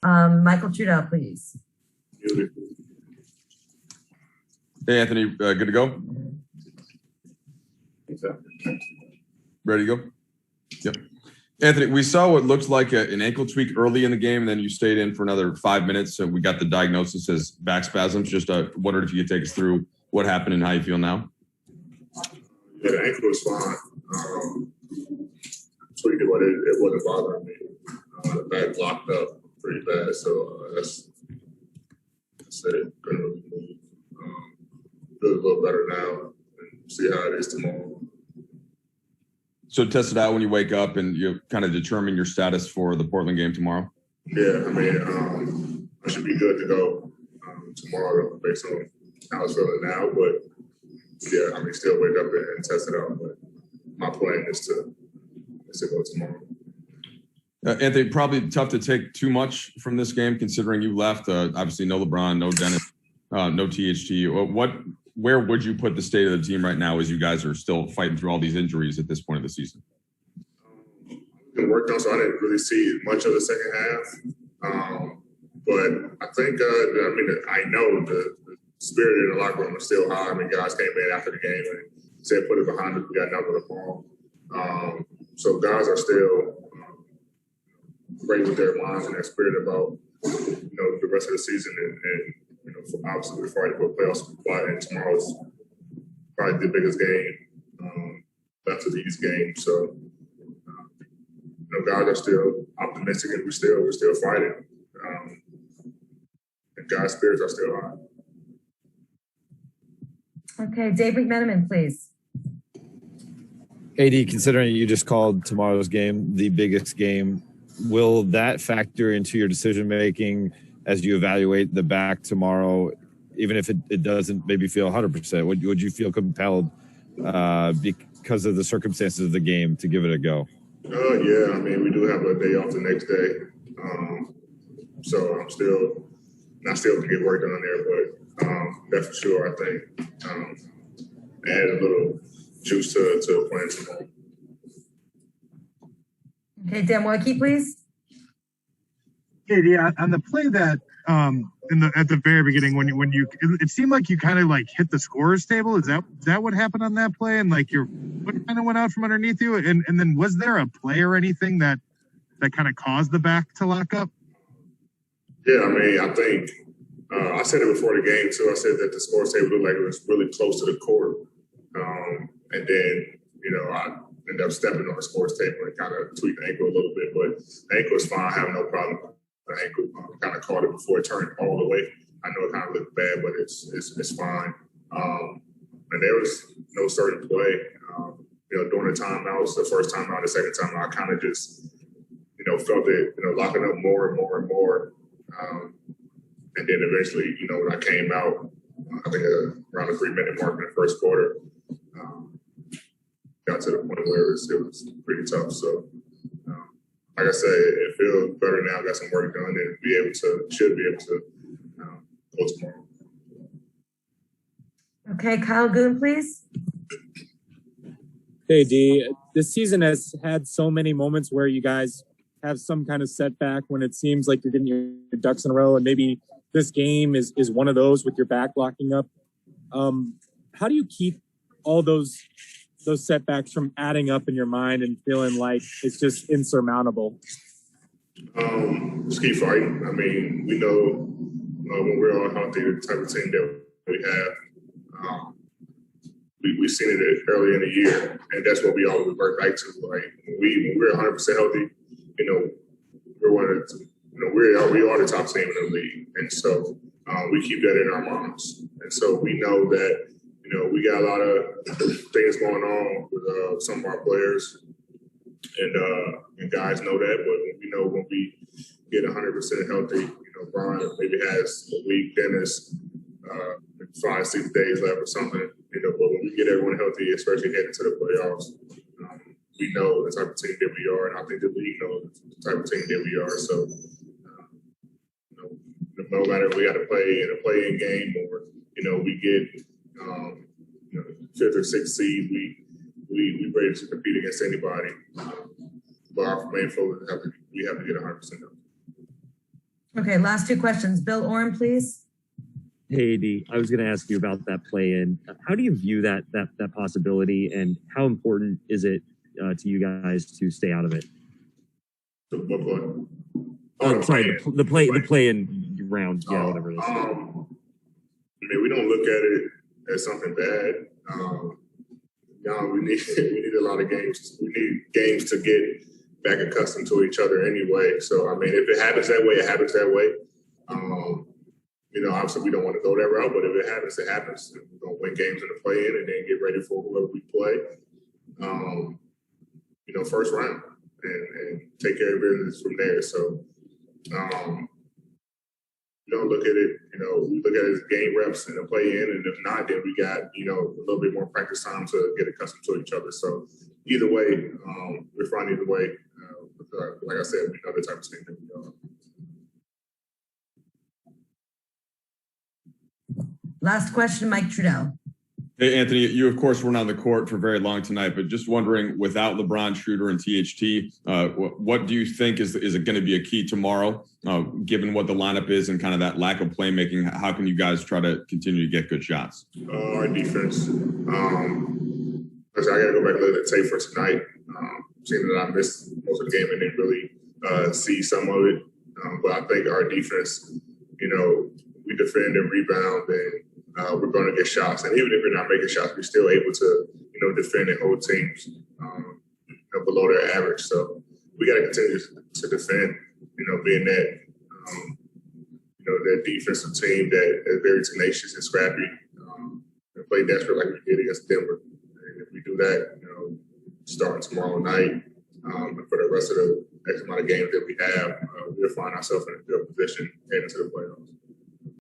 Michael Trudell, please. Hey, Anthony, good to go? Ready to go? Yep. Anthony, we saw what looked like an ankle tweak early in the game, and then you stayed in for another 5 minutes. So we got the diagnosis as back spasms. Just wondered if you could take us through what happened and how you feel now. Yeah, the ankle was fine. Tweaked it, but it wasn't bothering me. The back locked up pretty bad, so that's it. Couldn't really move. Feels a little better now, and see how it is tomorrow. So test it out when you wake up and you kind of determine your status for the Portland game tomorrow? Yeah, I mean, I should be good to go tomorrow based on how it's feeling now. But, yeah, I mean, still wake up and test it out. But my plan is to go tomorrow. Anthony, probably tough to take too much from this game considering you left. Obviously, no LeBron, no Dennis, no THT. Where would you put the state of the team right now as you guys are still fighting through all these injuries at this point of the season? Been worked on, so I didn't really see much of the second half. But I think, I know the spirit in the locker room is still high. I mean, guys came in after the game and said, put it behind us. We got nothing to fall. So guys are still great with their minds and their spirit about, the rest of the season and obviously we're fighting for playoff spot, and tomorrow's probably the biggest game after these games. So, guys are still optimistic, and we're still fighting. And guys' spirits are still high. Okay, Dave McMenamin, please. AD, considering you just called tomorrow's game the biggest game, will that factor into your decision making as you evaluate the back tomorrow, even if it doesn't maybe feel 100%? Would you feel compelled because of the circumstances of the game to give it a go? Yeah, I mean, we do have a day off the next day. So I'm still to get work done there, but that's for sure, I think. Add a little juice to playing tomorrow. Okay, Dan Woike, please. Yeah, on the play that at the very beginning when you it seemed like you kind of like hit the scorer's table. Is that what happened on that play? And like your foot kind of went out from underneath you? And then was there a play or anything that kind of caused the back to lock up? Yeah, I mean, I think I said it before the game too. I said that the scorer's table looked like it was really close to the court. And then, I ended up stepping on the scorer's table and kind of tweaked the ankle a little bit, but the ankle was fine. I have no problem. The ankle kind of caught it before it turned all the way. I know it kind of looked bad, but it's fine. And there was no certain play. During the timeouts, the first time out, the second time out, I kind of just, felt it, locking up more and more and more. And then eventually, when I came out, I think around the 3-minute mark in the first quarter, got to the point where it was pretty tough. So, like I said, it feels better now. Got some work done, and should be able to go tomorrow. Okay, Kyle Goon, please. Hey, D. This season has had so many moments where you guys have some kind of setback when it seems like you're getting your ducks in a row, and maybe this game is one of those with your back locking up. How do you keep all those setbacks from adding up in your mind and feeling like it's just insurmountable? Just keep fighting. I mean, we know when we're all healthy, the type of team that we have, we've seen it early in the year, and that's what we always revert back to. Like when we're 100% healthy, we're one of the, we are the top team in the league, and so we keep that in our minds. And so we know that we got a lot of things going on with some of our players, and guys know that. But we know when we get 100% healthy, Brian maybe has a week, Dennis 5-6 days left or something. But when we get everyone healthy, especially heading to the playoffs, we know the type of team that we are, and I think the league knows the type of team that we are. So, no matter if we got to play in a play-in game or we get 5th or 6th seed, we ready to compete against anybody. But our main focus we have to get 100% healthy. Okay, last two questions. Bill Oram, please. Hey, AD, I was going to ask you about that play-in. How do you view that possibility, and how important is it to you guys to stay out of it? What play? Oh, sorry, the play-in round, yeah, whatever it is. I mean, we don't look at it as something bad. We need a lot of games. We need games to get back accustomed to each other anyway. So, I mean, if it happens that way, it happens that way. Obviously we don't want to go that route, but if it happens, it happens. We're going to win games in the play-in and then get ready for whoever we play, first round and take care of business from there. So, we don't look at it, we look at it as game reps in the play-in, and if not, then we got, a little bit more practice time to get accustomed to each other. So either way, we're fine either way. Like I said, we know the type of team that we are. Last question, Mike Trudell. Hey, Anthony, you, of course, weren't on the court for very long tonight, but just wondering, without LeBron, Schroeder, and THT, what do you think is it going to be a key tomorrow, given what the lineup is and kind of that lack of playmaking? How can you guys try to continue to get good shots? Our defense. I got to go back and look at the tape for tonight. Seeing that I missed most of the game and didn't really see some of it. But I think our defense, we defend and rebound, and we're going to get shots. And even if we're not making shots, we're still able to, defend and hold teams below their average. So we got to continue to defend, being that, that defensive team that is very tenacious and scrappy, and play desperate like we did against Denver. And if we do that, starting tomorrow night, and for the rest of the X amount of games that we have, we'll find ourselves in a good position heading into the playoffs.